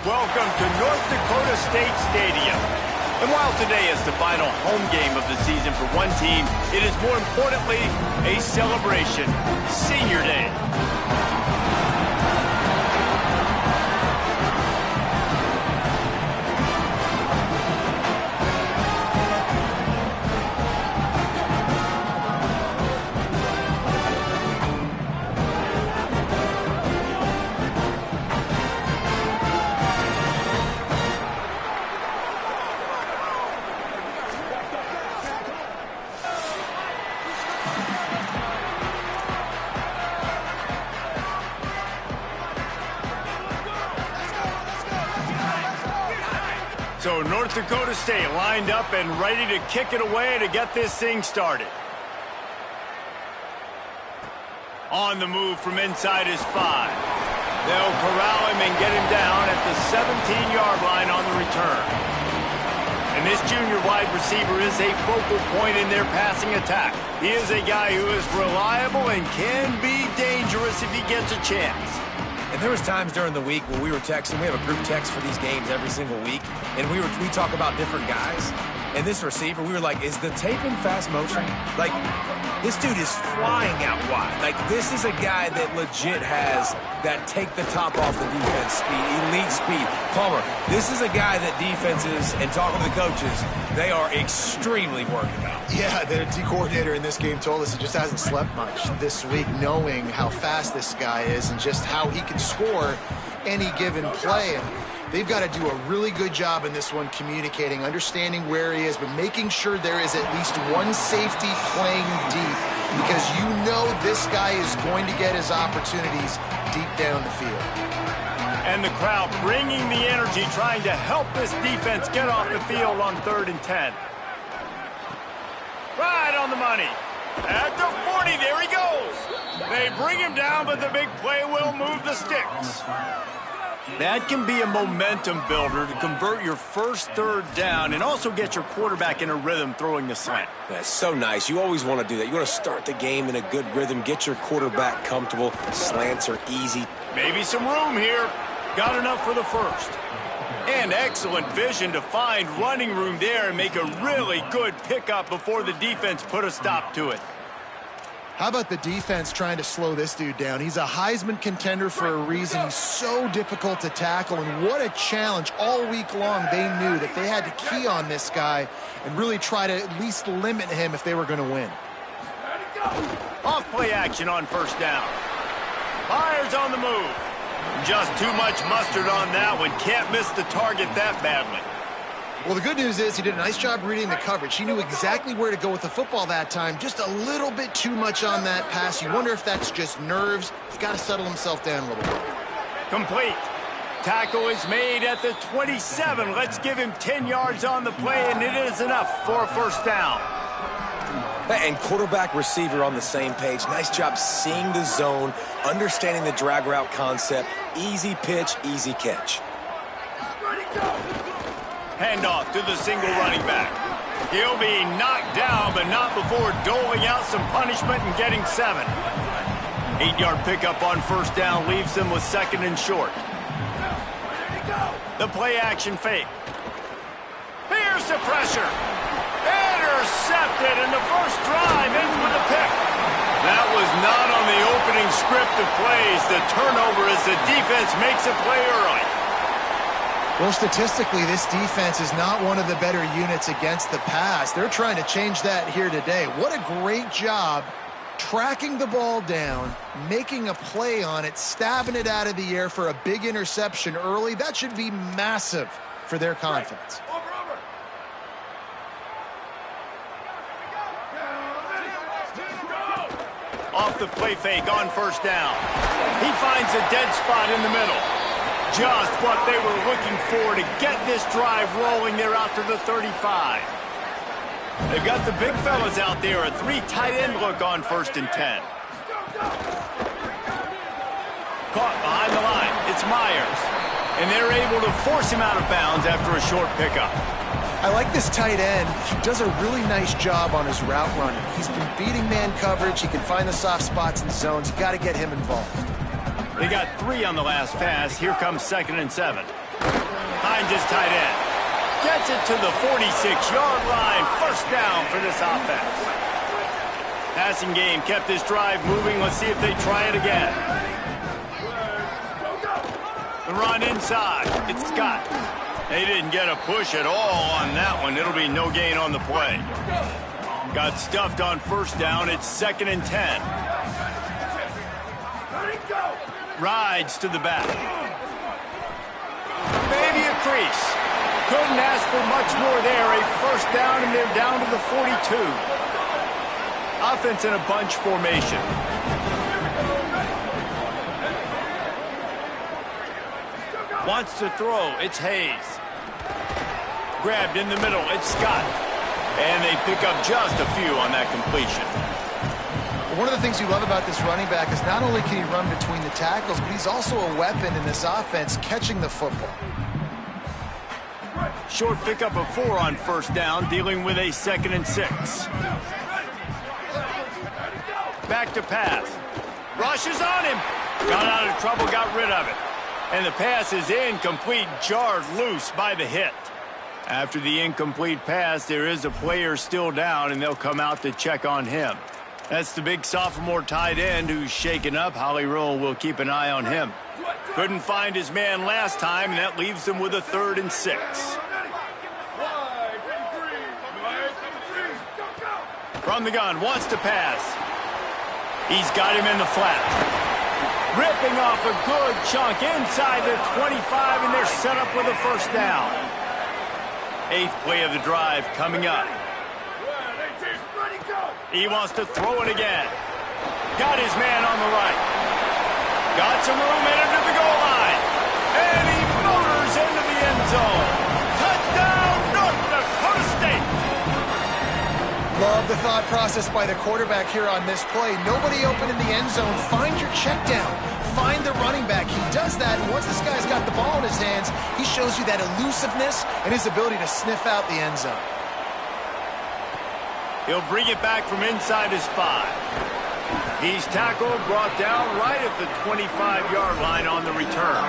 Welcome to North Dakota State Stadium. And while today is the final home game of the season for one team, it is more importantly a celebration, Senior Day. So North Dakota State lined up and ready to kick it away to get this thing started. On the move from inside his 5. They'll corral him and get him down at the 17-yard line on the return. And this junior wide receiver is a focal point in their passing attack. He is a guy who is reliable and can be dangerous if he gets a chance. And there was times during the week when we were texting. We have a group text for these games every single week. And we talk about different guys. And this receiver, we were like, is the tape in fast motion? Like, this dude is flying out wide. Like, this is a guy that legit has that take the top off the defense speed, elite speed. Palmer, this is a guy that defenses, and talking to the coaches, they are extremely worried about. Yeah, the D coordinator in this game told us he just hasn't slept much this week, knowing how fast this guy is and just how he can score any given play. And they've got to do a really good job in this one communicating, understanding where he is, but making sure there is at least one safety playing deep, because you know this guy is going to get his opportunities deep down the field. And the crowd bringing the energy, trying to help this defense get off the field on 3rd and 10. Right on the money. At the 40, there he goes. They bring him down, but the big play will move the sticks. That can be a momentum builder to convert your first 3rd down and also get your quarterback in a rhythm throwing the slant. That's so nice. You always want to do that. You want to start the game in a good rhythm, get your quarterback comfortable. Slants are easy. Maybe some room here. Got enough for the first. And excellent vision to find running room there and make a really good pickup before the defense put a stop to it. How about the defense trying to slow this dude down? He's a Heisman contender for a reason. He's so difficult to tackle, and what a challenge. All week long, they knew that they had to key on this guy and really try to at least limit him if they were going to win. Off play action on 1st down. Fires on the move. Just too much mustard on that one. Can't miss the target that badly. Well, the good news is he did a nice job reading the coverage. He knew exactly where to go with the football that time. Just a little bit too much on that pass. You wonder if that's just nerves. He's got to settle himself down a little bit. Complete. Tackle is made at the 27. Let's give him 10 yards on the play, and it is enough for a 1st down. And quarterback receiver on the same page. Nice job seeing the zone, understanding the drag route concept. Easy pitch, easy catch. Handoff to the single running back. He'll be knocked down, but not before doling out some punishment and getting 7. 8-yard pickup on 1st down leaves them with 2nd and short. The play action fake. Here's the pressure. Intercepted, and the first drive ends with a pick. That was not on the opening script of plays. The turnover as the defense makes a play early. Well, statistically, this defense is not one of the better units against the pass. They're trying to change that here today. What a great job tracking the ball down, making a play on it, stabbing it out of the air for a big interception early. That should be massive for their confidence. Off the play fake on 1st down. He finds a dead spot in the middle. Just what they were looking for to get this drive rolling. They're out to the 35. They've got the big fellas out there. A 3 tight end look on 1st and 10. Caught behind the line. It's Myers. And they're able to force him out of bounds after a short pickup. I like this tight end. He does a really nice job on his route running. He's been beating man coverage. He can find the soft spots and zones. You got to get him involved. They got 3 on the last pass. Here comes 2nd and 7. Finds his tight end. Gets it to the 46-yard line. First down for this offense. Passing game kept this drive moving. Let's see if they try it again. The run inside. It's Scott. They didn't get a push at all on that one. It'll be no gain on the play. Got stuffed on first down. It's 2nd and 10. Rides to the back. Maybe a crease. Couldn't ask for much more there. A first down, and they're down to the 42. Offense in a bunch formation. Wants to throw. It's Hayes. Grabbed in the middle. It's Scott. And they pick up just a few on that completion. One of the things you love about this running back is not only can he run between the tackles, but he's also a weapon in this offense catching the football. Short pickup of 4 on first down, dealing with a 2nd and 6. Back to pass. Rushes on him. Got out of trouble, got rid of it. And the pass is incomplete, jarred loose by the hit. After the incomplete pass, there is a player still down, and they'll come out to check on him. That's the big sophomore tight end who's shaken up. Holly Rowe will keep an eye on him. Couldn't find his man last time, and that leaves them with a 3rd and 6. From the gun, wants to pass. He's got him in the flat. Ripping off a good chunk inside the 25, and they're set up with a first down. 8th play of the drive coming up. He wants to throw it again. Got his man on the right. Got some room in under the goal line. And he motors into the end zone. Touchdown, North Dakota State. Love the thought process by the quarterback here on this play. Nobody open in the end zone. Find your check down. Find the running back. He does that, and once this guy's got the ball in his hands, he shows you that elusiveness and his ability to sniff out the end zone. He'll bring it back from inside his 5. He's tackled, brought down right at the 25-yard line on the return.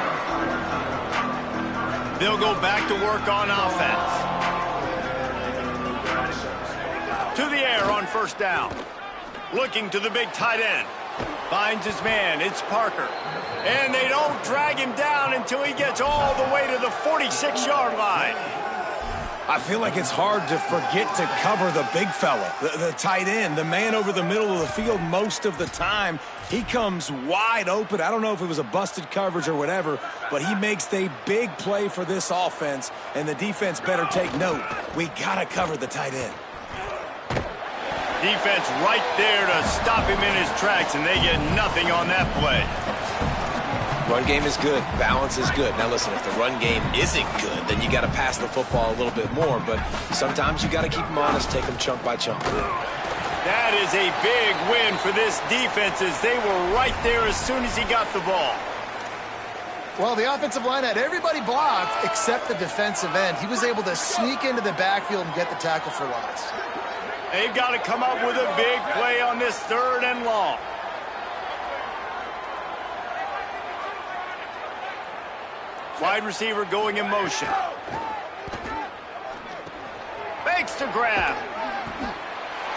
They'll go back to work on offense. To the air on first down. Looking to the big tight end. Finds his man. It's Parker. And they don't drag him down until he gets all the way to the 46-yard line. I feel like it's hard to forget to cover the big fella, the tight end, the man over the middle of the field most of the time. He comes wide open. I don't know if it was a busted coverage or whatever, but he makes the big play for this offense, and the defense better take note. We got to cover the tight end. Defense right there to stop him in his tracks, and they get nothing on that play. Run game is good. Balance is good. Now, listen, if the run game isn't good, then you got to pass the football a little bit more. But sometimes you got to keep them honest, take them chunk by chunk. That is a big win for this defense as they were right there as soon as he got the ball. Well, the offensive line had everybody blocked except the defensive end. He was able to sneak into the backfield and get the tackle for loss. They've got to come up with a big play on this 3rd and long. Wide receiver going in motion. Fakes to grab.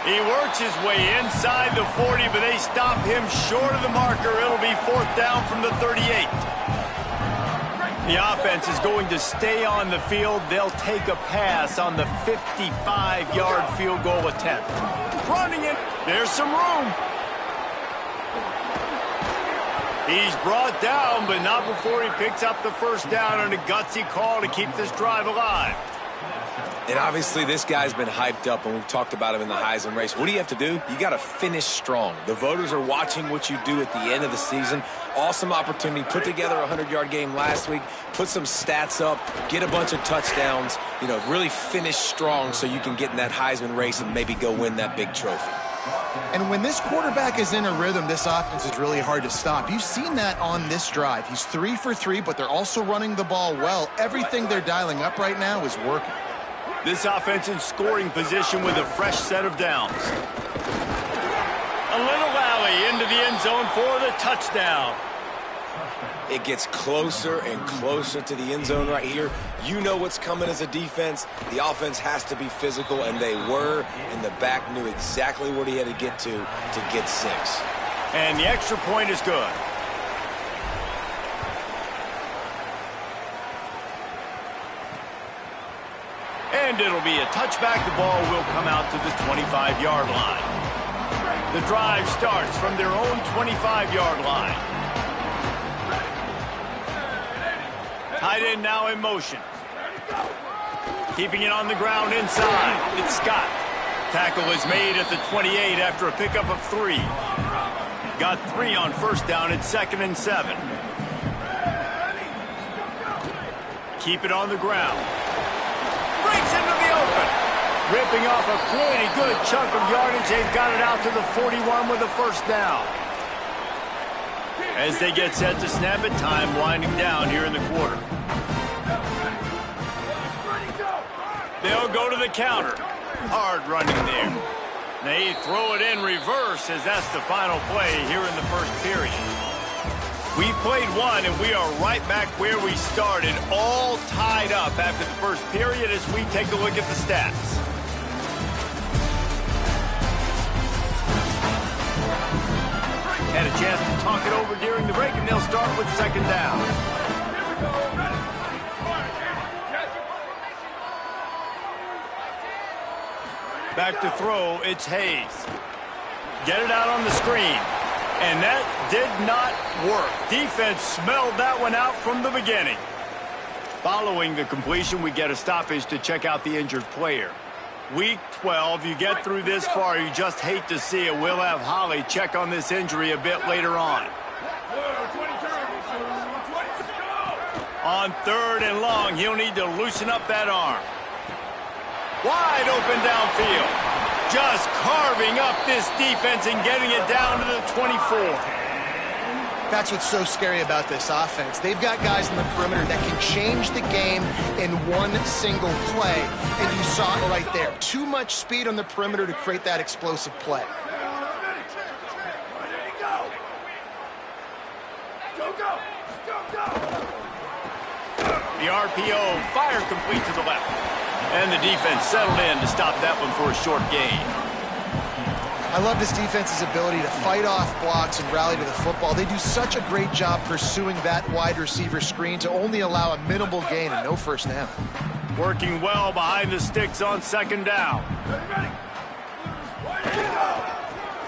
He works his way inside the 40, but they stop him short of the marker. It'll be 4th down from the 38. The offense is going to stay on the field. They'll take a pass on the 55-yard field goal attempt. Running it. There's some room. He's brought down, but not before he picks up the first down on a gutsy call to keep this drive alive. And obviously this guy's been hyped up, and we've talked about him in the Heisman race. What do you have to do? You got to finish strong. The voters are watching what you do at the end of the season. Awesome opportunity. Put together a 100-yard game last week. Put some stats up. Get a bunch of touchdowns. You know, really finish strong so you can get in that Heisman race and maybe go win that big trophy. And when this quarterback is in a rhythm, this offense is really hard to stop. You've seen that on this drive. He's 3 for 3, but they're also running the ball well. Everything they're dialing up right now is working. This offense in scoring position with a fresh set of downs. A little alley into the end zone for the touchdown. It gets closer and closer to the end zone right here. You know what's coming as a defense. The offense has to be physical, and they were, and the back knew exactly what he had to get to get 6. And the extra point is good. And it'll be a touchback. The ball will come out to the 25-yard line. The drive starts from their own 25-yard line. Tight end now in motion. Keeping it on the ground inside. It's Scott. Tackle is made at the 28 after a pickup of 3. Got 3 on first down at 2nd and 7. Keep it on the ground. Breaks into the open. Ripping off a pretty good chunk of yardage. They've got it out to the 41 with a first down. As they get set to snap it, time winding down here in the quarter. They'll go to the counter. Hard running there. They throw it in reverse as that's the final play here in the first period. We've played one, and we are right back where we started, all tied up after the first period as we take a look at the stats. Had a chance to talk it over during the break, and they'll start with 2nd down. Back to throw, it's Hayes. Get it out on the screen. And that did not work. Defense smelled that one out from the beginning. Following the completion, we get a stoppage to check out the injured player. Week 12, you get through this far, you just hate to see it. We'll have Holly check on this injury a bit later on. On 3rd and long, he'll need to loosen up that arm. Wide open downfield. Just carving up this defense and getting it down to the 24. That's what's so scary about this offense. They've got guys in the perimeter that can change the game in one single play. And you saw it right there. Too much speed on the perimeter to create that explosive play. The RPO, fire complete to the left. And the defense settled in to stop that one for a short gain. I love this defense's ability to fight off blocks and rally to the football. They do such a great job pursuing that wide receiver screen to only allow a minimal gain and no first down. Working well behind the sticks on 2nd down.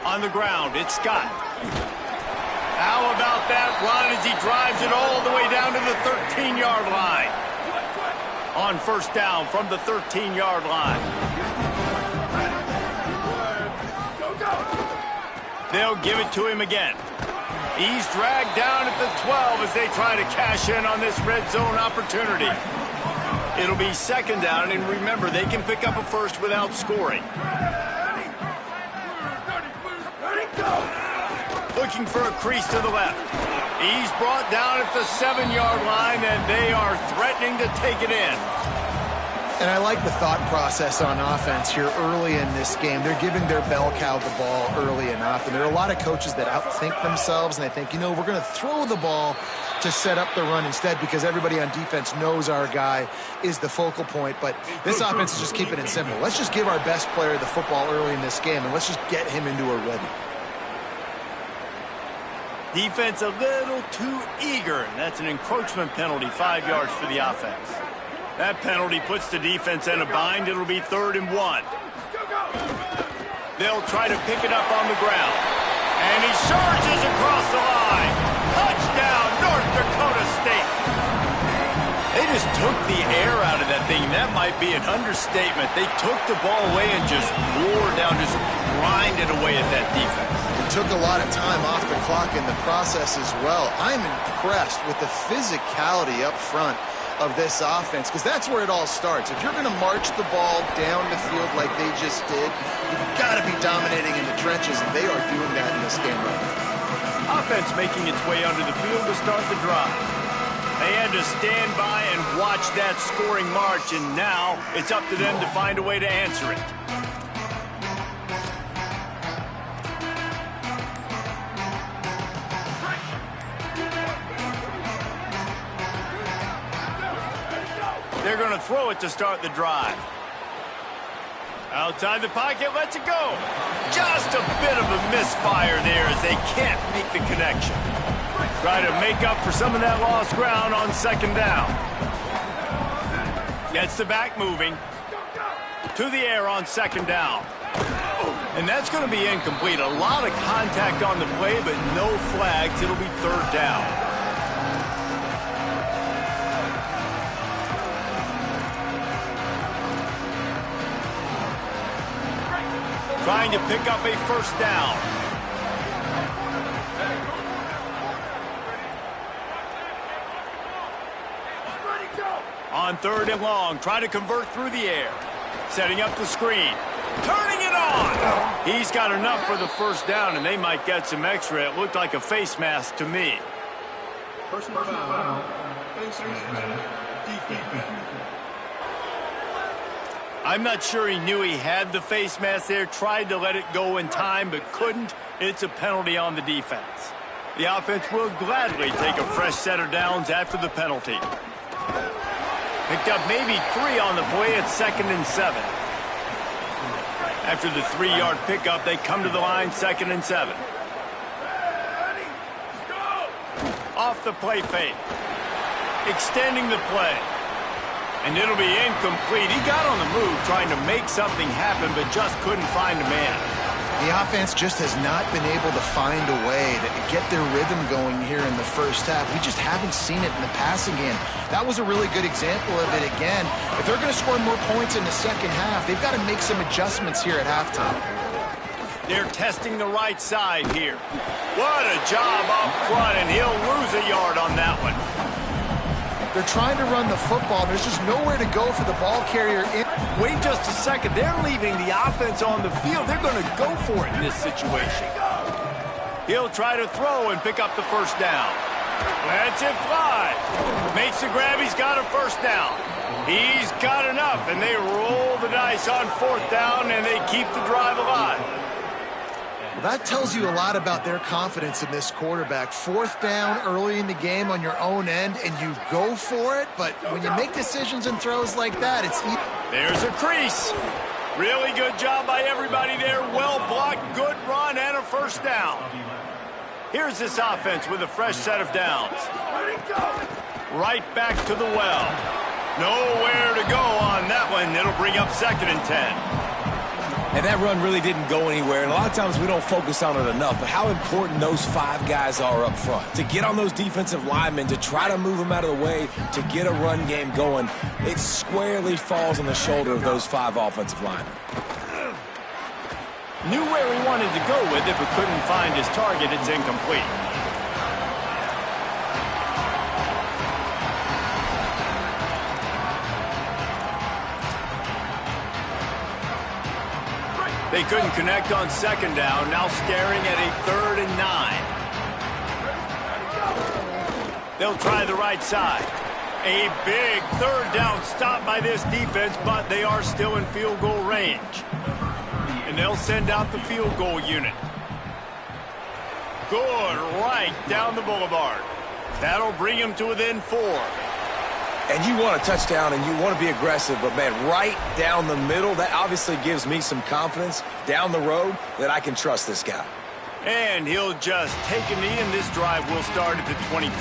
On the ground, it's Scott. How about that run as he drives it all the way down to the 13-yard line? On first down from the 13-yard line. They'll give it to him again. He's dragged down at the 12 as they try to cash in on this red zone opportunity. It'll be 2nd down, and remember, they can pick up a first without scoring. Looking for a crease to the left. He's brought down at the 7-yard line, and they are threatening to take it in. And I like the thought process on offense here early in this game. They're giving their bell cow the ball early enough. And there are a lot of coaches that outthink themselves, and they think, you know, we're going to throw the ball to set up the run instead because everybody on defense knows our guy is the focal point. But this offense is just keeping it simple. Let's just give our best player the football early in this game, and let's just get him into a rhythm. Defense a little too eager, and that's an encroachment penalty, 5 yards for the offense. That penalty puts the defense in a bind. It'll be 3rd and 1. They'll try to pick it up on the ground. And he surges across the line. Touchdown, North Dakota State. They just took the air out of that thing. That might be an understatement. They took the ball away and just wore down, just grinded away at that defense. Took a lot of time off the clock in the process as well. I'm impressed with the physicality up front of this offense because that's where it all starts. If you're going to march the ball down the field like they just did, you've got to be dominating in the trenches, and they are doing that in this game right now. Offense making its way onto the field to start the drive. They had to stand by and watch that scoring march, and now it's up to them to find a way to answer it. They're going to throw it to start the drive. Outside the pocket, lets it go. Just a bit of a misfire there as they can't make the connection. Try to make up for some of that lost ground on second down. Gets the back moving. To the air on second down. And that's going to be incomplete. A lot of contact on the play, but no flags. It'll be third down. Trying to pick up a first down. On third and long, trying to convert through the air. Setting up the screen. Turning it on! He's got enough for the first down, and they might get some extra. It looked like a face mask to me. Personal foul, face mask, defense. I'm not sure he knew he had the face mask there, tried to let it go in time, but couldn't. It's a penalty on the defense. The offense will gladly take a fresh set of downs after the penalty. Picked up maybe 3 on the play at 2nd and 7. After the 3-yard pickup, they come to the line, 2nd and 7. Off the play fake. Extending the play. And it'll be incomplete. He got on the move trying to make something happen, but just couldn't find a man. The offense just has not been able to find a way to get their rhythm going here in the first half. We just haven't seen it in the passing game. That was a really good example of it again. If they're going to score more points in the second half, they've got to make some adjustments here at halftime. They're testing the right side here. What a job up front, and he'll lose a yard on that one. They're trying to run the football. There's just nowhere to go for the ball carrier. Wait just a second. They're leaving the offense on the field. They're going to go for it in this situation. He'll try to throw and pick up the first down. Lets it fly. Makes the grab. He's got a first down. He's got enough, and they roll the dice on 4th down, and they keep the drive alive. Well, that tells you a lot about their confidence in this quarterback. 4th down early in the game on your own end, and you go for it. But when you make decisions and throws like that, it's easy. There's a crease. Really good job by everybody there. Well blocked, good run, and a first down. Here's this offense with a fresh set of downs. Right back to the well. Nowhere to go on that one. It'll bring up 2nd and 10. And that run really didn't go anywhere, and a lot of times we don't focus on it enough, but how important those 5 guys are up front. To get on those defensive linemen, to try to move them out of the way, to get a run game going, it squarely falls on the shoulder of those 5 offensive linemen. Knew where he wanted to go with it, but couldn't find his target. It's incomplete. They couldn't connect on 2nd down, now staring at a 3rd and 9. They'll try the right side. A big 3rd down stop by this defense, but they are still in field goal range. And they'll send out the field goal unit. Good right down the boulevard. That'll bring him to within 4. And you want a touchdown and you want to be aggressive, but, man, right down the middle, that obviously gives me some confidence down the road that I can trust this guy. And he'll just take a knee, and this drive will start at the 25.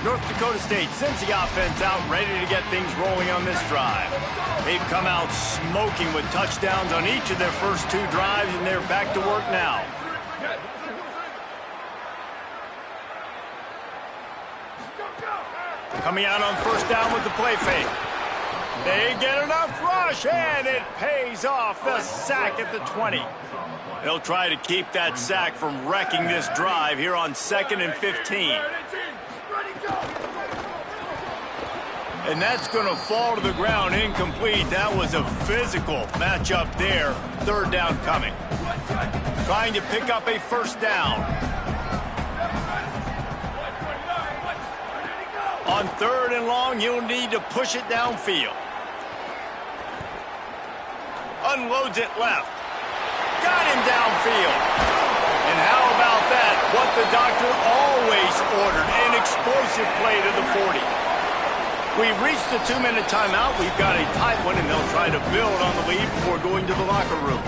North Dakota State sends the offense out, ready to get things rolling on this drive. They've come out smoking with touchdowns on each of their first 2 drives, and they're back to work now. Coming out on 1st down with the play fake. They get enough rush, and it pays off. The sack at the 20. They'll try to keep that sack from wrecking this drive here on 2nd and 15. And that's going to fall to the ground incomplete. That was a physical matchup there. 3rd down coming. Trying to pick up a first down. On 3rd and long, you'll need to push it downfield. Unloads it left. Got him downfield. And how about that? What the doctor always ordered, an explosive play to the 40. We've reached the 2-minute timeout. We've got a tight one, and they'll try to build on the lead before going to the locker room.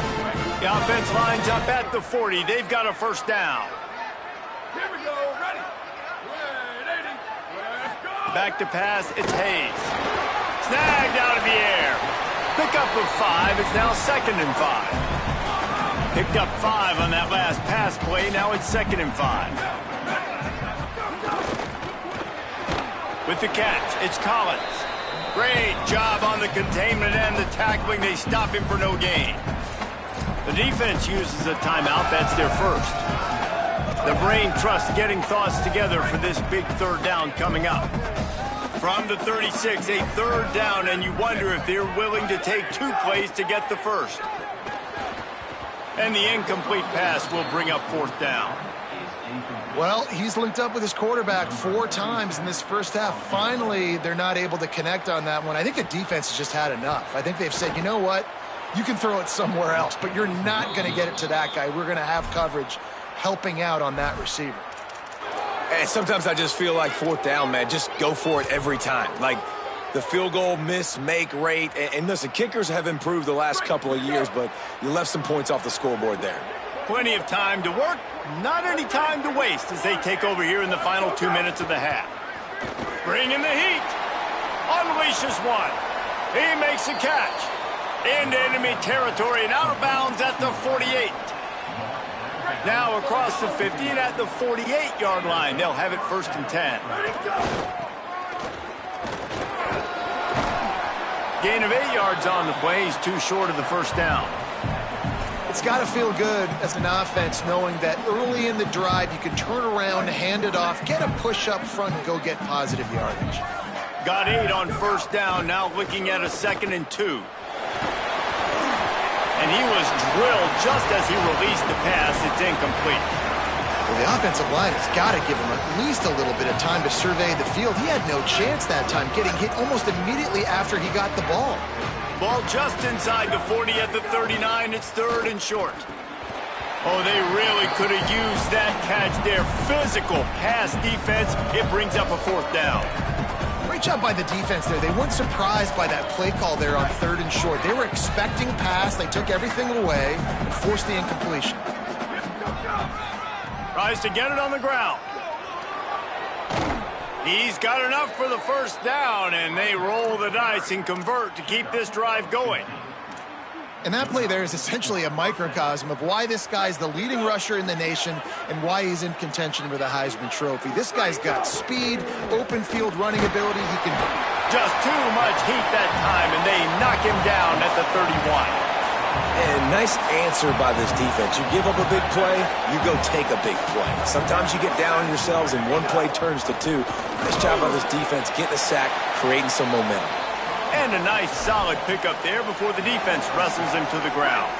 The offense lines up at the 40. They've got a first down. Here we go. Ready. Let's go. Back to pass. It's Hayes. Snagged out of the air. Pickup of 5. It's now 2nd and 5. Picked up 5 on that last pass play. Now it's 2nd and 5. With the catch, it's Collins. Great job on the containment and the tackling. They stop him for no gain. The defense uses a timeout. That's their first. The brain trust getting thoughts together for this big 3rd down coming up. From the 36, a 3rd down, and you wonder if they're willing to take 2 plays to get the first. And the incomplete pass will bring up 4th down. Well, he's linked up with his quarterback 4 times in this first half. Finally, they're not able to connect on that one. I think the defense has just had enough. I think they've said, you know what? You can throw it somewhere else, but you're not going to get it to that guy. We're going to have coverage helping out on that receiver. And sometimes I just feel like 4th down, man, just go for it every time. Like the field goal miss-make rate. And listen, kickers have improved the last couple of years, but you left some points off the scoreboard there. Plenty of time to work, not any time to waste as they take over here in the final 2 minutes of the half. Bring in the heat. Unleashes one. He makes a catch. Into enemy territory and out of bounds at the 48. Now across the 50 and at the 48-yard line. They'll have it 1st and 10. Gain of 8 yards on the play. He's too short of the first down. It's got to feel good as an offense knowing that early in the drive you can turn around, hand it off, get a push up front, and go get positive yardage. Got 8 on first down, now looking at a 2nd and 2. And he was drilled just as he released the pass. It's incomplete. Well, the offensive line has got to give him at least a little bit of time to survey the field. He had no chance that time, getting hit almost immediately after he got the ball. Ball just inside the 40 at the 39. It's 3rd and short. Oh, they really could have used that catch there. Physical pass defense. It brings up a 4th down. Great job by the defense there. They weren't surprised by that play call there on 3rd and short. They were expecting pass. They took everything away and forced the incompletion. Tries to get it on the ground. He's got enough for the first down, and they roll the dice and convert to keep this drive going. And that play there is essentially a microcosm of why this guy's the leading rusher in the nation and why he's in contention for the Heisman Trophy. This guy's got speed, open field running ability. He can... Just too much heat that time, and they knock him down at the 31. And nice answer by this defense. You give up a big play, you go take a big play. Sometimes you get down on yourselves and one play turns to 2. Nice job by this defense getting a sack, creating some momentum. And a nice solid pickup there before the defense wrestles him to the ground.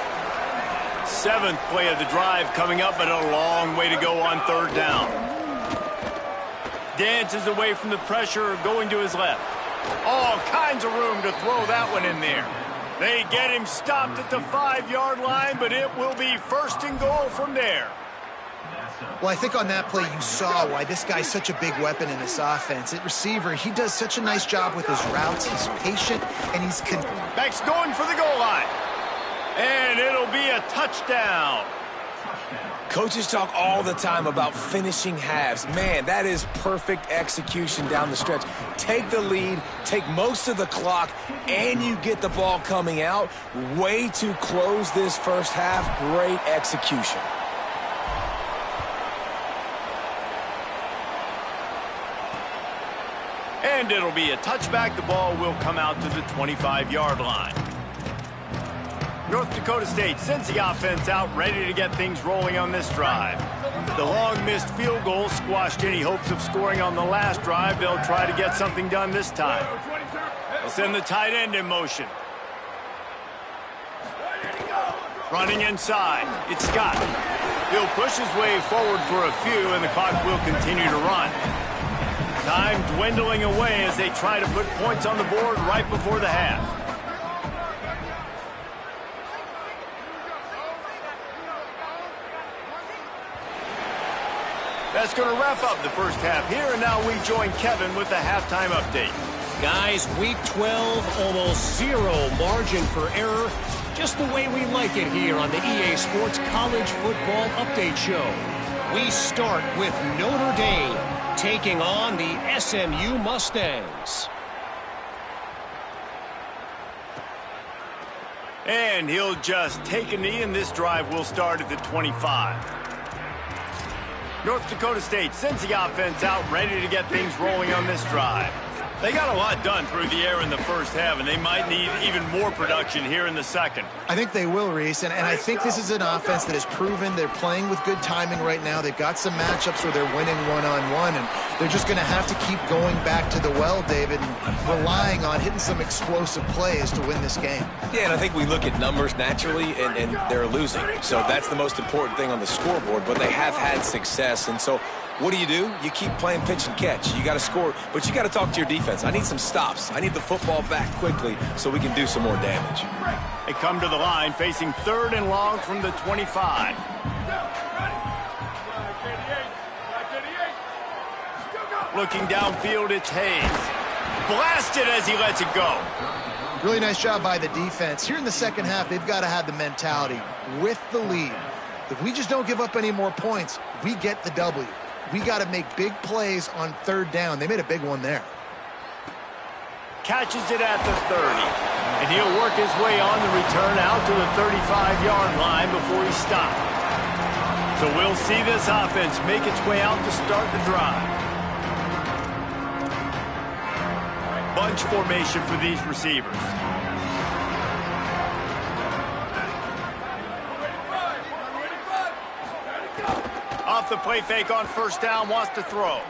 7th play of the drive coming up, but a long way to go on 3rd down. Dances away from the pressure, going to his left. All kinds of room to throw that one in there. They get him stopped at the 5-yard line, but it will be 1st and goal from there. Well, I think on that play you saw why this guy's such a big weapon in this offense. At receiver, he does such a nice job with his routes. He's patient, and he's... Back's going for the goal line. And it'll be a touchdown. Coaches talk all the time about finishing halves. Man, that is perfect execution down the stretch. Take the lead, take most of the clock, and you get the ball coming out. Way to close this first half. Great execution. And it'll be a touchback. The ball will come out to the 25-yard line. North Dakota State sends the offense out, ready to get things rolling on this drive. The long missed field goal squashed any hopes of scoring on the last drive. They'll try to get something done this time. They'll send the tight end in motion. Running inside, it's Scott. He'll push his way forward for a few, and the clock will continue to run. Time dwindling away as they try to put points on the board right before the half. That's going to wrap up the first half here, and now we join Kevin with the halftime update. Guys, week 12, almost zero margin for error. Just the way we like it here on the EA Sports College Football Update Show. We start with Notre Dame taking on the SMU Mustangs. And he'll just take a knee, and this drive will start at the 25. North Dakota State sends the offense out, ready to get things rolling on this drive. They got a lot done through the air in the first half, and they might need even more production here in the second. I think they will, Reese, and I think this is an offense that has proven they're playing with good timing right now. They've got some matchups where they're winning one-on-one, and they're just going to have to keep going back to the well, David, and relying on hitting some explosive plays to win this game. Yeah, and I think we look at numbers naturally, and they're losing. So that's the most important thing on the scoreboard, but they have had success, and so what do? You keep playing pitch and catch. You got to score, but you got to talk to your defense. I need some stops. I need the football back quickly so we can do some more damage. They come to the line facing 3rd and long from the 25. Looking downfield, it's Hayes. Blasted as he lets it go. Really nice job by the defense. Here in the second half, they've got to have the mentality with the lead. If we just don't give up any more points, we get the W. We got to make big plays on 3rd down. They made a big one there. Catches it at the 30. And he'll work his way on the return out to the 35-yard line before he stopped. So we'll see this offense make its way out to start the drive. Bunch formation for these receivers. Off the play fake on 1st down, wants to throw.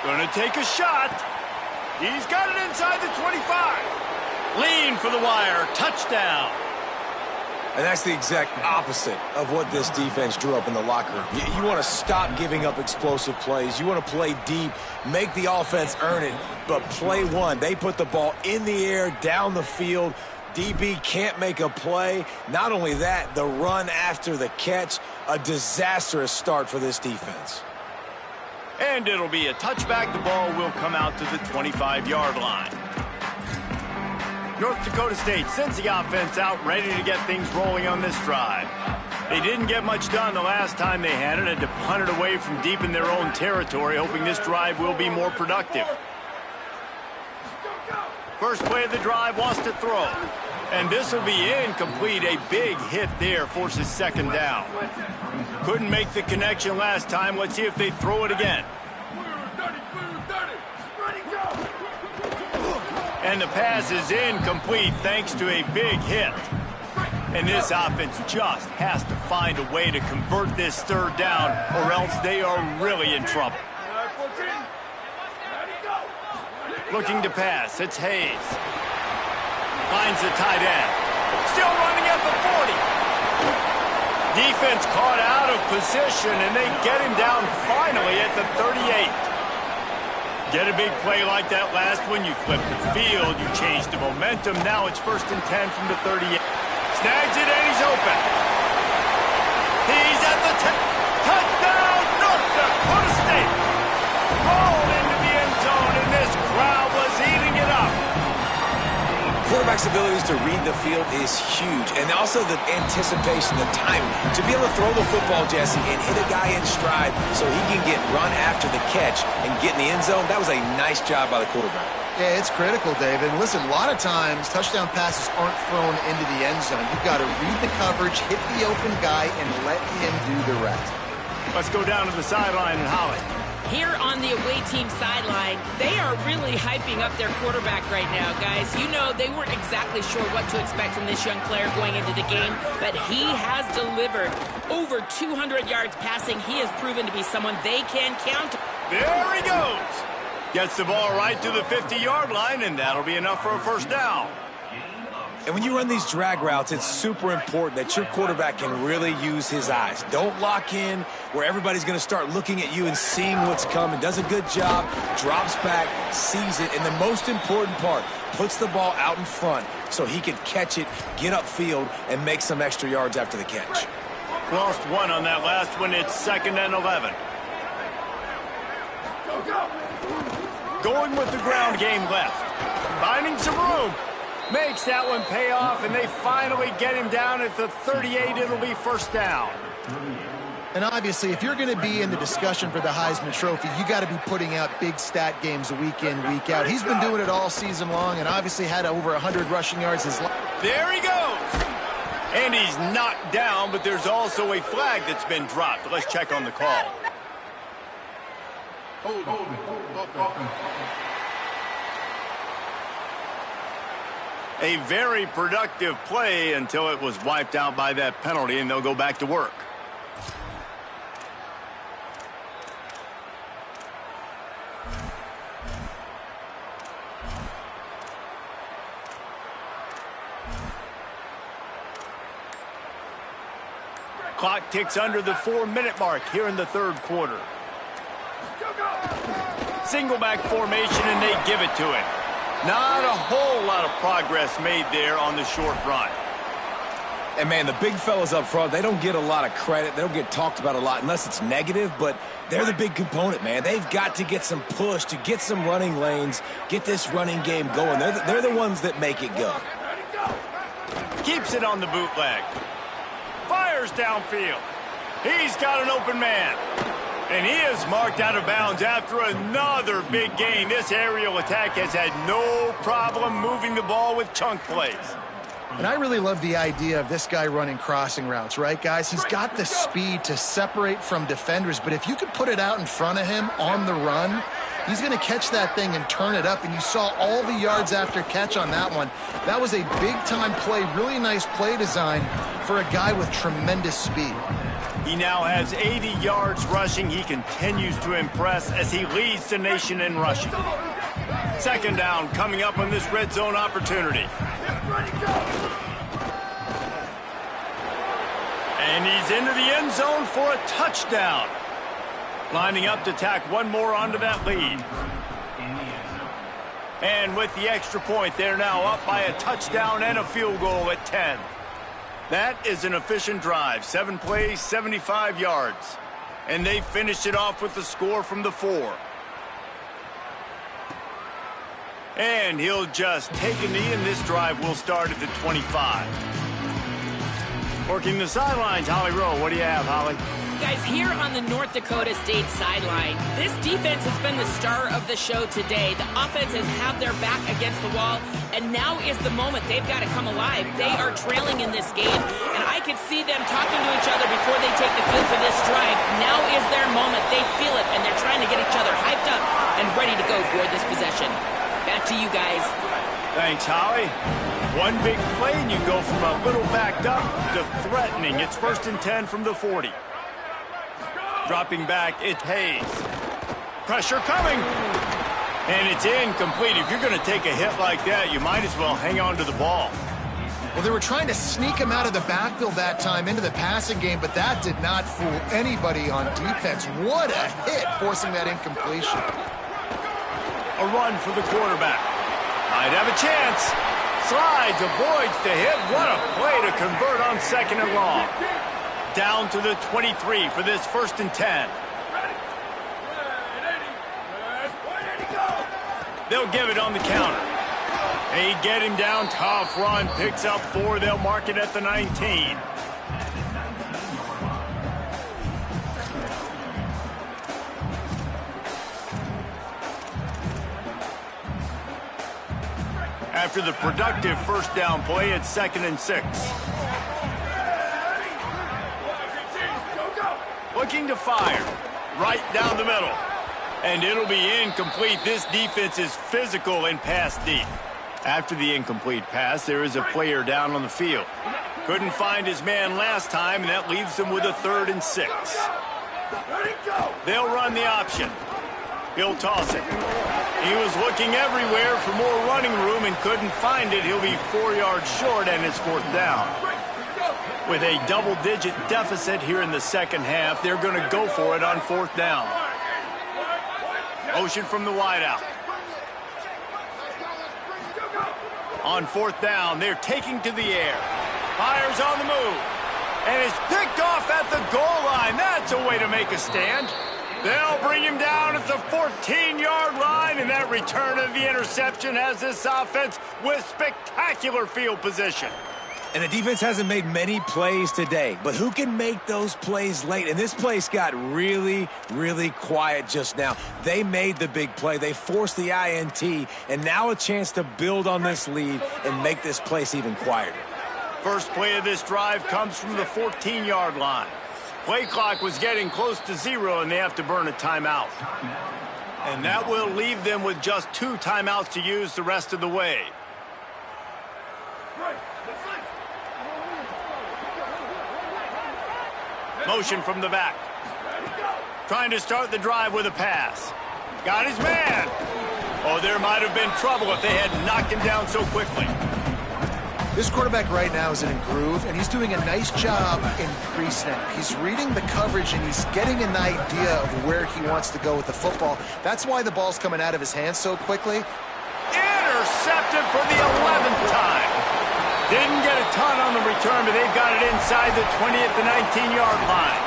Gonna take a shot. He's got it inside the 25. Lean for the wire, touchdown. And that's the exact opposite of what this defense drew up in the locker room. You want to stop giving up explosive plays. You want to play deep, make the offense earn it, but play one. They put the ball in the air, down the field. DB can't make a play. Not only that, the run after the catch, a disastrous start for this defense. And it'll be a touchback. The ball will come out to the 25-yard line. North Dakota State sends the offense out, ready to get things rolling on this drive. They didn't get much done the last time they had it, and to punt it away from deep in their own territory, hoping this drive will be more productive. First play of the drive, wants to throw. And this will be incomplete. A big hit there forces 2nd down. Couldn't make the connection last time. Let's see if they throw it again. And the pass is incomplete thanks to a big hit. And this offense just has to find a way to convert this 3rd down, or else they are really in trouble. Looking to pass, it's Hayes. Finds the tight end. Still running at the 40. Defense caught out of position, and they get him down finally at the 38. Get a big play like that last one, you flip the field, you change the momentum. Now it's 1st and 10 from the 38. Snags it, and he's open. He's at the 10. Touchdown, North Dakota State. Rolled into the end zone, and this crowd was eating it up. Quarterback's abilities to read the field is huge, and also the anticipation, the timing. To be able to throw the football, Jesse, and hit a guy in stride so he can get run after the catch and get in the end zone, that was a nice job by the quarterback. Yeah, it's critical, David. Listen, a lot of times touchdown passes aren't thrown into the end zone. You've got to read the coverage, hit the open guy, and let him do the rest. Let's go down to the sideline and Holly. Here on the away team sideline, they are really hyping up their quarterback right now, guys. You know, they weren't exactly sure what to expect from this young player going into the game, but he has delivered over 200 yards passing. He has proven to be someone they can count on. There he goes. Gets the ball right to the 50-yard line, and that'll be enough for a 1st down. And when you run these drag routes, it's super important that your quarterback can really use his eyes. Don't lock in where everybody's going to start looking at you and seeing what's coming. Does a good job, drops back, sees it, and the most important part, puts the ball out in front so he can catch it, get upfield, and make some extra yards after the catch. Lost one on that last one. It's 2nd and 11. Going with the ground game left. Finding some room. Makes that one pay off, and they finally get him down at the 38. It'll be first down. And obviously, if you're going to be in the discussion for the Heisman Trophy, you got to be putting out big stat games week in, week out. He's been doing it all season long and obviously had over 100 rushing yards his life. There he goes. And he's knocked down, but there's also a flag that's been dropped. Let's check on the call. A very productive play until it was wiped out by that penalty, and they'll go back to work. Clock ticks under the 4-minute mark here in the third quarter. Single back formation, and they give it to him. Not a whole lot of progress made there on the short run. And, man, the big fellas up front, they don't get a lot of credit. They don't get talked about a lot unless it's negative, but they're the big component, man. They've got to get some push to get some running lanes, get this running game going. They're the ones that make it go. Keeps it on the bootleg. Fires downfield. He's got an open man. And he is marked out of bounds after another big gain. This aerial attack has had no problem moving the ball with chunk plays. And I really love the idea of this guy running crossing routes, right, guys? He's got the speed to separate from defenders, but if you could put it out in front of him on the run, he's going to catch that thing and turn it up, and you saw all the yards after catch on that one. That was a big-time play, really nice play design for a guy with tremendous speed. He now has 80 yards rushing. He continues to impress as he leads the nation in rushing. Second down coming up on this red zone opportunity. And he's into the end zone for a touchdown. Lining up to tack one more onto that lead. And with the extra point, they're now up by a touchdown and a field goal at 10. That is an efficient drive. 7 plays, 75 yards. And they finished it off with the score from the 4. And he'll just take a knee, and this drive will start at the 25. Working the sidelines, Holly Rowe. What do you have, Holly? Guys, here on the North Dakota State sideline, this defense has been the star of the show today. The offense has had their back against the wall, and now is the moment. They've got to come alive. They are trailing in this game, and I could see them talking to each other before they take the field for this drive. Now is their moment. They feel it, and they're trying to get each other hyped up and ready to go for this possession. Back to you guys. Thanks, Holly. One big play, and you go from a little backed up to threatening. It's 1st and 10 from the 40. Dropping back, it's Hayes. Pressure coming. And it's incomplete. If you're going to take a hit like that, you might as well hang on to the ball. Well, they were trying to sneak him out of the backfield that time into the passing game, but that did not fool anybody on defense. What a hit, forcing that incompletion. A run for the quarterback. Might have a chance. Slides, avoids the hit. What a play to convert on 2nd and long. Down to the 23 for this 1st and 10. They'll give it on the counter. They get him down. Tough run. Picks up 4. They'll mark it at the 19. After the productive first down play, it's 2nd and 6. Looking to fire. Right down the middle. And it'll be incomplete. This defense is physical and pass deep. After the incomplete pass, there is a player down on the field. Couldn't find his man last time, and that leaves them with a 3rd and 6. They'll run the option. He'll toss it. He was looking everywhere for more running room and couldn't find it. He'll be 4 yards short, and it's 4th down. With a double-digit deficit here in the second half, they're going to go for it on 4th down. Motion from the wideout. On 4th down, they're taking to the air. Fires on the move. And it's picked off at the goal line. That's a way to make a stand. They'll bring him down at the 14-yard line, and that return of the interception has this offense with spectacular field position. And the defense hasn't made many plays today, but who can make those plays late? And this place got really, really quiet just now. They made the big play. They forced the INT, and now a chance to build on this lead and make this place even quieter. First play of this drive comes from the 14-yard line. Play clock was getting close to 0, and they have to burn a timeout. And that will leave them with just 2 timeouts to use the rest of the way. Motion from the back. Trying to start the drive with a pass. Got his man. Oh, there might have been trouble if they had knocked him down so quickly. This quarterback right now is in a groove, and he's doing a nice job in pre-snap. He's reading the coverage, and he's getting an idea of where he wants to go with the football. That's why the ball's coming out of his hands so quickly. Intercepted for the 11th time. Didn't get a ton on the return, but they've got it inside the 20 at the 19-yard line.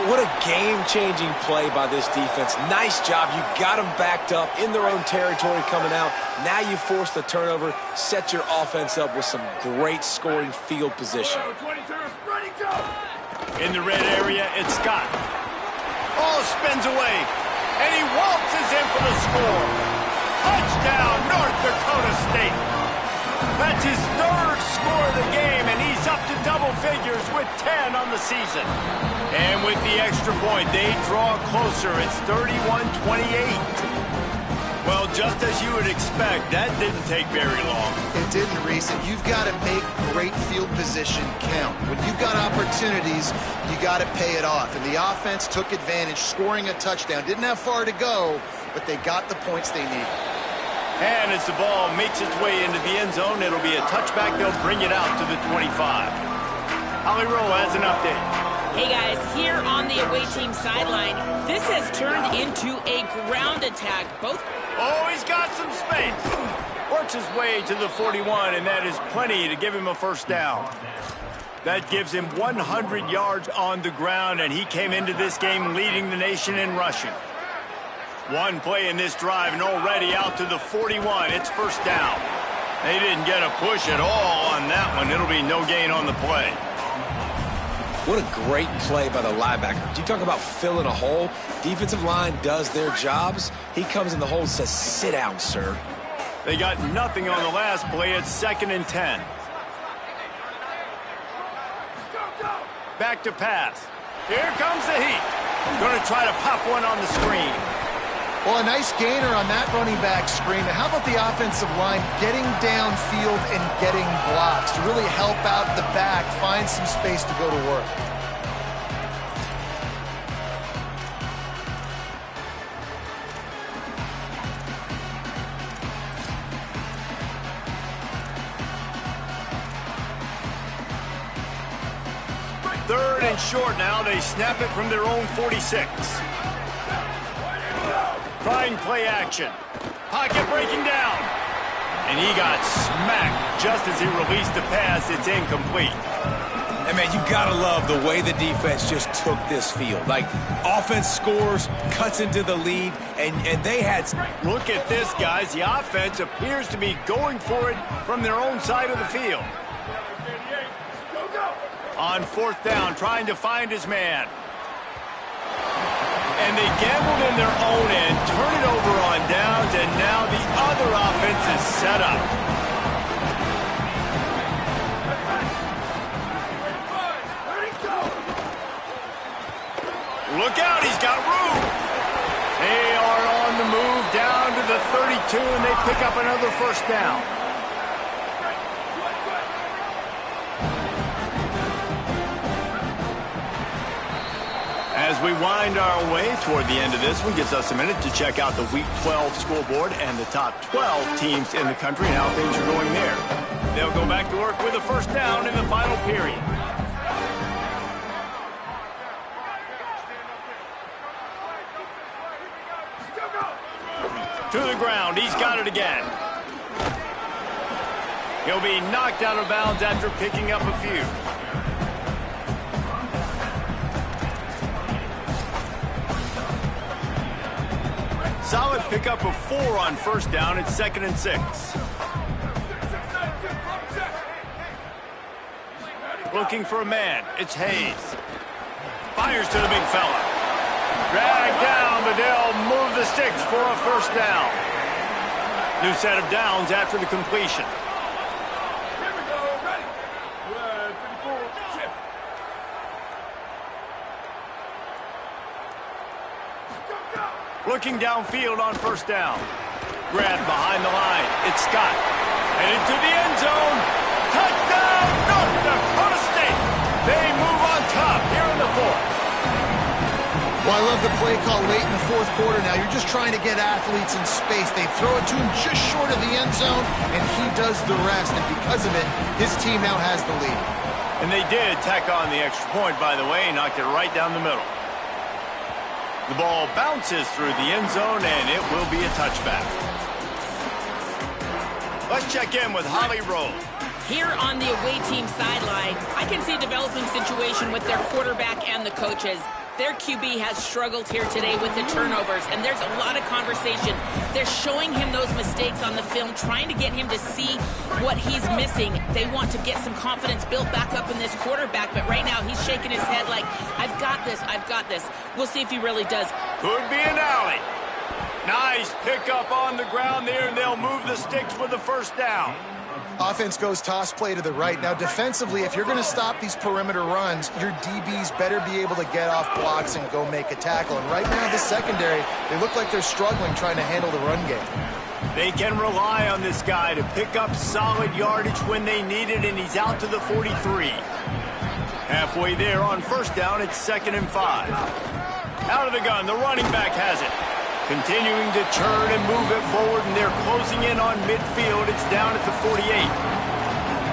What a game-changing play by this defense. Nice job. You got them backed up in their own territory coming out. Now you force the turnover, set your offense up with some great scoring field position. In the red area, it's Scott. Ball spins away, and he waltzes in for the score. Touchdown, North Dakota State. That's his 3rd score of the game, and he's up to double figures with 10 on the season. And with the extra point, they draw closer. It's 31-28. Well, just as you would expect, that didn't take very long. It didn't, Reese, and you've got to make great field position count. When you've got opportunities, you got to pay it off. And the offense took advantage, scoring a touchdown. Didn't have far to go, but they got the points they needed. And as the ball makes its way into the end zone, it'll be a touchback. They'll bring it out to the 25. Holly Rowe has an update. Hey, guys, here on the away team sideline, this has turned into a ground attack. Oh, he's got some space. Works his way to the 41, and that is plenty to give him a first down. That gives him 100 yards on the ground, and he came into this game leading the nation in rushing. One play in this drive, and already out to the 41. It's first down. They didn't get a push at all on that one. It'll be no gain on the play. What a great play by the linebacker. You talk about filling a hole. Defensive line does their jobs. He comes in the hole and says, sit down, sir. They got nothing on the last play. It's 2nd and 10. Back to pass. Here comes the heat. Going to try to pop one on the screen. Well, a nice gainer on that running back screen. How about the offensive line getting downfield and getting blocks to really help out the back, find some space to go to work? Third and short now. They snap it from their own 46. Trying play action. Pocket breaking down. And he got smacked just as he released the pass. It's incomplete. And, man, you got to love the way the defense just took this field. Like, offense scores, cuts into the lead, and they had... Look at this, guys. The offense appears to be going for it from their own side of the field. On 4th down, trying to find his man. And they gambled in their own end, turn it over on downs, and now the other offense is set up. Look out, he's got room. They are on the move down to the 32, and they pick up another first down. As we wind our way toward the end of this one, gives us a minute to check out the Week 12 scoreboard and the top 12 teams in the country and how things are going there. They'll go back to work with a first down in the final period. To the ground, he's got it again. He'll be knocked out of bounds after picking up a few. Solid pickup of 4 on first down. It's 2nd and 6. Looking for a man. It's Hayes. Fires to the big fella. Dragged down, but they'll move the sticks for a first down. New set of downs after the completion. Here we go. Ready. 34, shift. Looking downfield on first down. Grab behind the line. It's Scott. Headed to the end zone. Touchdown, North Dakota State. They move on top here in the 4th. Well, I love the play call late in the 4th quarter now. You're just trying to get athletes in space. They throw it to him just short of the end zone, and he does the rest. And because of it, his team now has the lead. And they did tack on the extra point, by the way, knocked it right down the middle. The ball bounces through the end zone, and it will be a touchback. Let's check in with Holly Rowe. Here on the away team sideline, I can see a developing situation with their quarterback and the coaches. Their QB has struggled here today with the turnovers, and there's a lot of conversation. They're showing him those mistakes on the film, trying to get him to see what he's missing. They want to get some confidence built back up in this quarterback, but right now he's shaking his head like, I've got this, I've got this. We'll see if he really does. Could be an alley. Nice pickup on the ground there, and they'll move the sticks for the first down. Offense goes toss play to the right. Now, defensively, if you're going to stop these perimeter runs, your DBs better be able to get off blocks and go make a tackle. And right now, the secondary, they look like they're struggling trying to handle the run game. They can rely on this guy to pick up solid yardage when they need it, and he's out to the 43. Halfway there on first down, it's 2nd and 5. Out of the gun, the running back has it. Continuing to turn and move it forward, and they're closing in on midfield. It's down at the 48.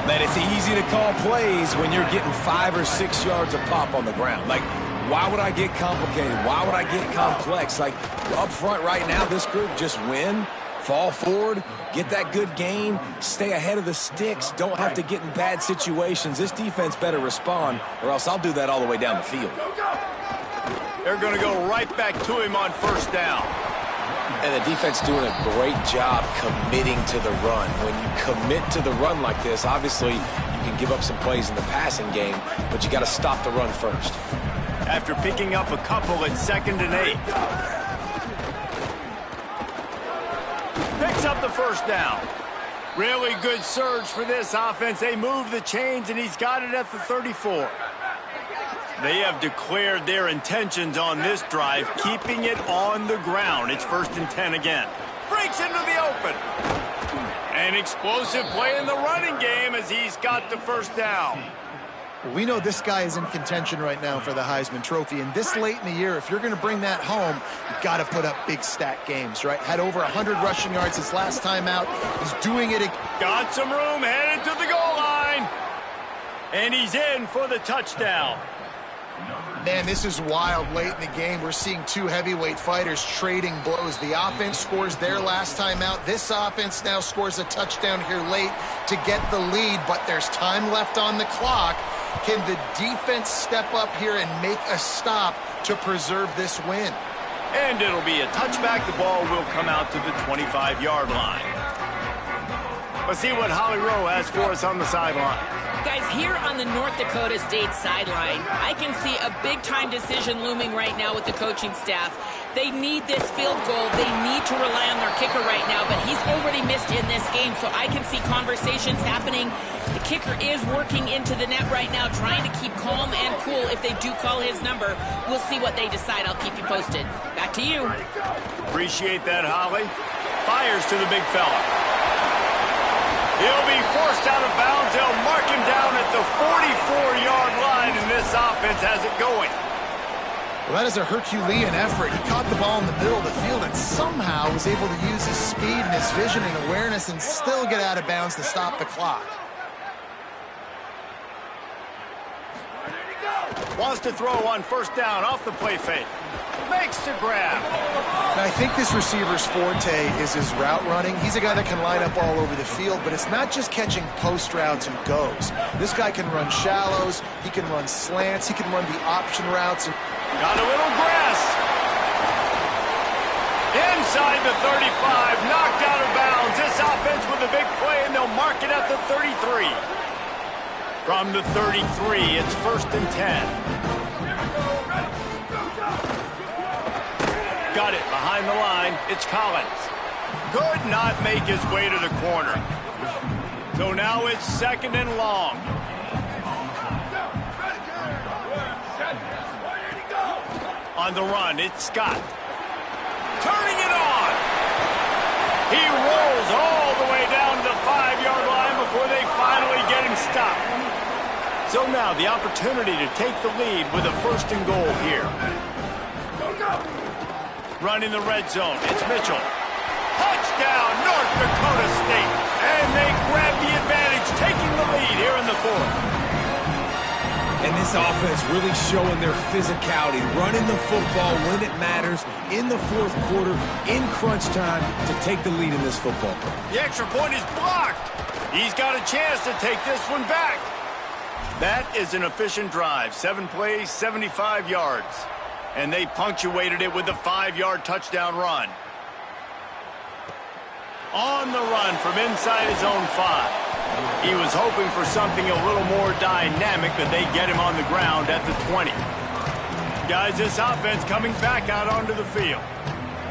Man, it's easy to call plays when you're getting 5 or 6 yards a pop on the ground. Like, why would I get complicated? Why would I get complex? Like, up front right now, this group just win, fall forward, get that good gain, stay ahead of the sticks, don't have to get in bad situations. This defense better respond, or else I'll do that all the way down the field. They're going to go right back to him on first down. And the defense doing a great job committing to the run. When you commit to the run like this, obviously you can give up some plays in the passing game, but you got to stop the run first. After picking up a couple at 2nd and 8. Picks up the first down. Really good surge for this offense. They move the chains, and he's got it at the 34. They have declared their intentions on this drive, keeping it on the ground. It's 1st and 10 again. Breaks into the open. An explosive play in the running game as he's got the first down. We know this guy is in contention right now for the Heisman Trophy, and this late in the year, if you're going to bring that home, you've got to put up big stat games, right? Had over 100 rushing yards his last time out. He's doing it again. Got some room, headed to the goal line. And he's in for the touchdown. Man, this is wild late in the game. We're seeing 2 heavyweight fighters trading blows. The offense scores their last time out. This offense now scores a touchdown here late to get the lead, but there's time left on the clock. Can the defense step up here and make a stop to preserve this win? And it'll be a touchback. The ball will come out to the 25-yard line. Let's see what Holly Rowe has for us on the sideline. Guys, here on the North Dakota State sideline, I can see a big-time decision looming right now with the coaching staff. They need this field goal. They need to rely on their kicker right now, but he's already missed in this game, so I can see conversations happening. The kicker is working into the net right now, trying to keep calm and cool if they do call his number. We'll see what they decide. I'll keep you posted. Back to you. Appreciate that, Holly. Fires to the big fella. He'll be forced out of bounds. They'll mark him down at the 44-yard line, and this offense has it going. Well, that is a Herculean effort. He caught the ball in the middle of the field and somehow was able to use his speed and his vision and awareness and still get out of bounds to stop the clock. Wants to throw on first down off the play fake. Makes the grab. Now, I think this receiver's forte is his route running. He's a guy that can line up all over the field, but it's not just catching post routes and goes. This guy can run shallows, he can run slants, he can run the option routes. Got a little grass. End inside the 35, knocked out of bounds. This offense with a big play, and they'll mark it at the 33. From the 33, it's 1st and 10. Got it behind the line. It's Collins. Could not make his way to the corner. So now it's 2nd and long. On the run, it's Scott. Turning it on. He rolls all the way down to the 5-yard line before they finally get him stopped. So now the opportunity to take the lead with a 1st and goal here. Running the red zone, it's Mitchell. Touchdown, North Dakota State. And they grab the advantage, taking the lead here in the 4th. And this offense really showing their physicality, running the football when it matters, in the 4th quarter, in crunch time, to take the lead in this football game. The extra point is blocked. He's got a chance to take this one back. That is an efficient drive. 7 plays, 75 yards. And they punctuated it with a 5-yard touchdown run. On the run from inside his own 5. He was hoping for something a little more dynamic, but they get him on the ground at the 20. Guys, this offense coming back out onto the field.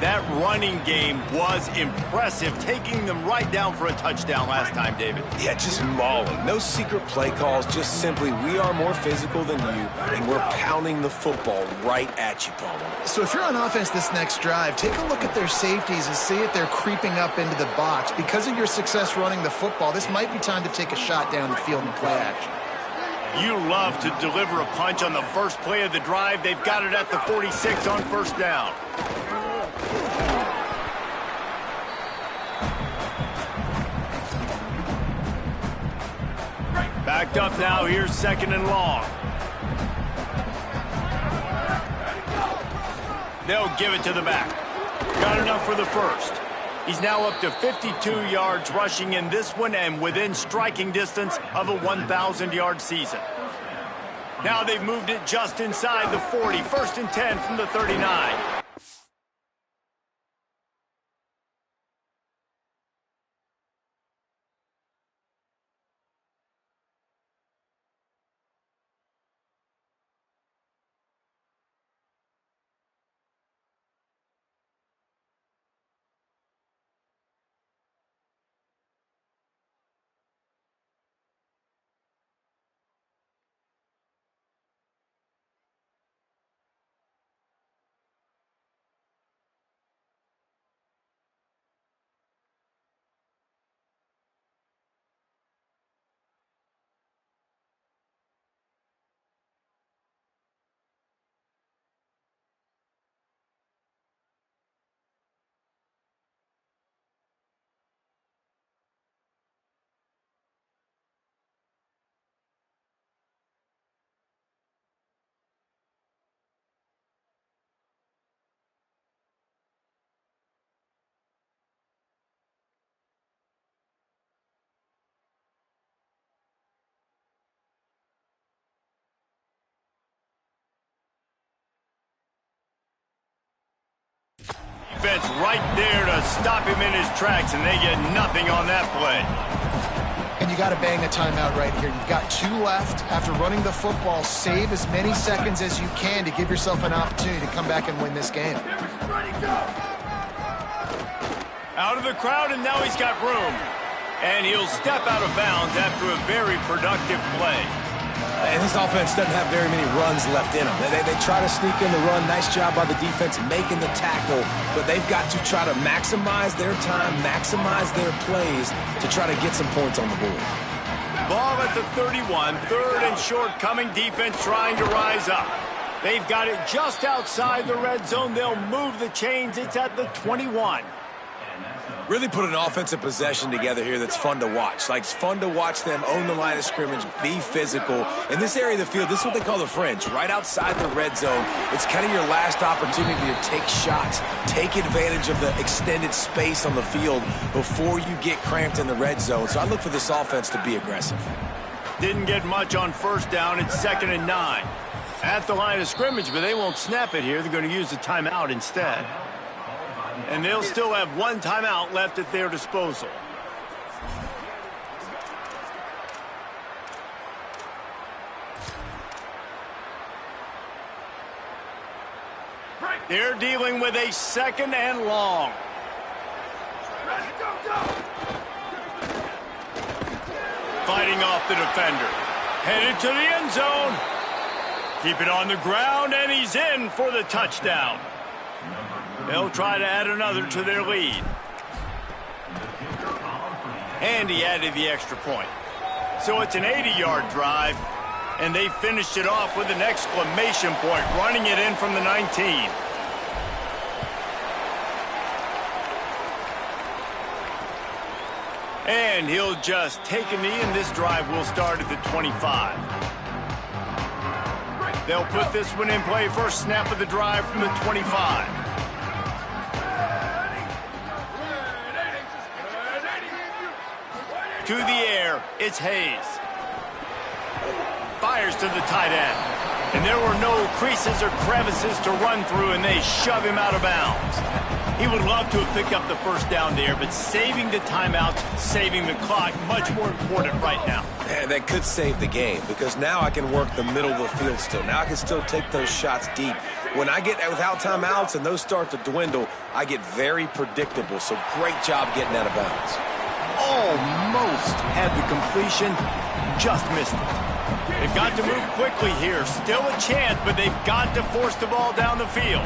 That running game was impressive, taking them right down for a touchdown last time, David. Yeah, just mauling. No secret play calls, just simply we are more physical than you, and we're pounding the football right at you, Palmer. So if you're on offense this next drive, take a look at their safeties and see if they're creeping up into the box. Because of your success running the football, this might be time to take a shot down the field and play action. You love to deliver a punch on the first play of the drive. They've got it at the 46 on 1st down. Backed up now, here's 2nd and long. They'll give it to the back. Got enough for the 1st. He's now up to 52 yards rushing in this one and within striking distance of a 1,000-yard season. Now they've moved it just inside the 40. 1st and 10 from the 39. Defense right there to stop him in his tracks, and they get nothing on that play. And you got to bang a timeout right here. You've got 2 left. After running the football, save as many seconds as you can to give yourself an opportunity to come back and win this game. Out of the crowd, and now he's got room. And he'll step out of bounds after a very productive play. And this offense doesn't have very many runs left in them. They try to sneak in the run. Nice job by the defense making the tackle. But they've got to try to maximize their time, maximize their plays to try to get some points on the board. Ball at the 31. 3rd and short coming. Defense trying to rise up. They've got it just outside the red zone. They'll move the chains. It's at the 21. Really put an offensive possession together here that's fun to watch. Like, it's fun to watch them own the line of scrimmage, be physical. In this area of the field, this is what they call the fringe, right outside the red zone. It's kind of your last opportunity to take shots, take advantage of the extended space on the field before you get cramped in the red zone. So I look for this offense to be aggressive. Didn't get much on 1st down. It's 2nd and 9. At the line of scrimmage, but they won't snap it here. They're going to use the timeout instead. And they'll still have one timeout left at their disposal. They're dealing with a 2nd and long. Fighting off the defender. Headed to the end zone. Keep it on the ground, and he's in for the touchdown. They'll try to add another to their lead. And he added the extra point. So it's an 80-yard drive, and they finished it off with an exclamation point, running it in from the 19. And he'll just take a knee, and this drive will start at the 25. They'll put this one in play. First snap of the drive from the 25. To the air, it's Hayes. Fires to the tight end. And there were no creases or crevices to run through, and they shove him out of bounds. He would love to have picked up the first down there, but saving the timeouts, saving the clock, much more important right now. Man, that could save the game, because now I can work the middle of the field still. Now I can still take those shots deep. When I get without timeouts and those start to dwindle, I get very predictable. So great job getting out of bounds. Almost had the completion, just missed it. They've got to move quickly here. Still a chance, but they've got to force the ball down the field.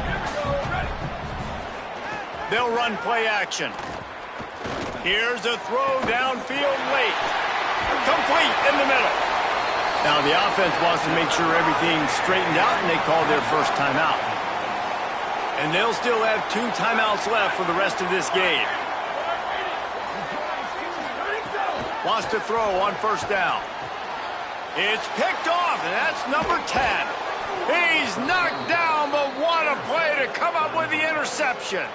They'll run play action. Here's a throw downfield late. Complete in the middle. Now the offense wants to make sure everything's straightened out, and they call their first timeout. And they'll still have 2 timeouts left for the rest of this game. Wants to throw on first down. It's picked off, and that's number 10. He's knocked down, but what a play to come up with the interception.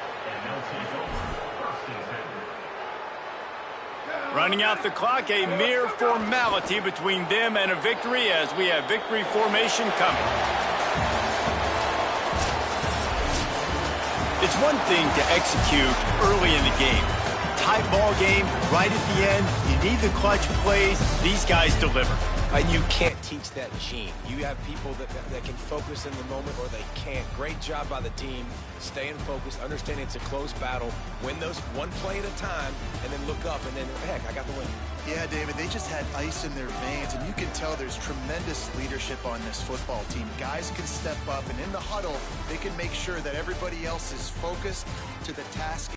Running out the clock, a mere formality between them and a victory as we have victory formation coming. It's one thing to execute early in the game. Tight ball game, right at the end, you need the clutch plays. These guys deliver. And you can't teach that gene. You have people that can focus in the moment, or they can't. Great job by the team, staying focused, understanding it's a close battle, win those one play at a time, and then look up, and then, heck, I got the win. Yeah, David, they just had ice in their veins, and you can tell there's tremendous leadership on this football team. Guys can step up, and in the huddle, they can make sure that everybody else is focused to the task